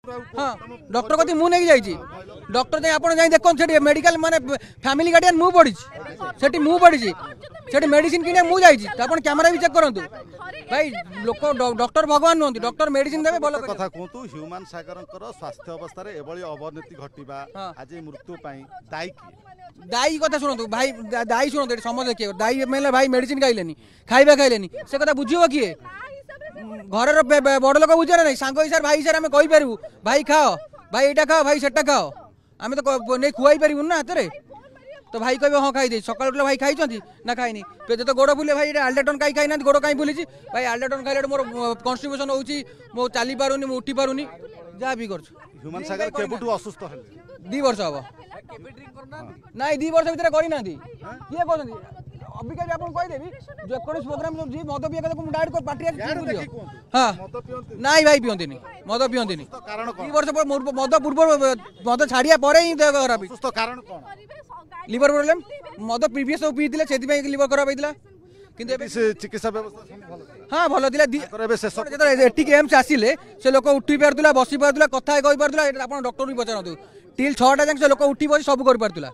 हाँ डॉक्टर कति मु नहीं जाइए डॉक्टर जाए आप देखते मेडिकल माने फैमिली गार्डियन मु पड़ी से मु पड़ी से मेडिसिन किने मु जाइए आप कैमेरा भी चेक करूँ भाई लोक डॉक्टर भगवान नुहति डॉक्टर मेडिसिन देवे भल कथा कहतु ह्यूमान सागर स्वास्थ्य अवस्था रे एभली अवनति घटिबा आज मृत्यु पई दायी किए दायी कथा शुणु भाई दायी शुणु समझ देखिए दायी मेले भाई मेडिसिन खाइलेनी खाइबा खाइलेनी से कथा बुझिबो किए घर बड़ लोक बुझे ना सांग हिसाब भाई हिसाब आम कहीपर भाई खाओ भाई यहाँ खाओ भाई सेटा खाओ आम तो नहीं खुआई पारू ना हाथ तो भाई कह हाँ खाई सकाल उठे भाई खाई ना खाई पेज तो गोड़ बुले भाई आल्डाटन कहीं खाई ना गोड़ कहीं बुली भाई आल्डाटन खाइले मोर कन्स्टिट्यूशन हो चली पारूनी मु उठी पारूनी जहाँ भी कर ह्यूमान सागर केबुटू असुस्थ है 2 वर्ष हम ना 2 वर्ष भितर करना किए कहते अबिका भी आपको कहीदेवी जेकोसी प्रोग्राम जो जी मद पिया को डायरेक्ट पार्टी हाँ नाई भाई पियंती मद पियंती 2 वर्ष मद पूर्व मद छाड़िया पर ही देह खराब कारण कौन लिवर प्रॉब्लम मद प्रीवियस सब पीते से लिवर खराब होता कि चिकित्सा व्यवस्था हाँ भल एटिक एम्स आसिले से लोक उठी पार्ला बसी पार्ला कथा कही पार्ला आप डॉक्टर भी पचारतु टिल 6टा जाए से लोक उठी बस सब कर पार्ला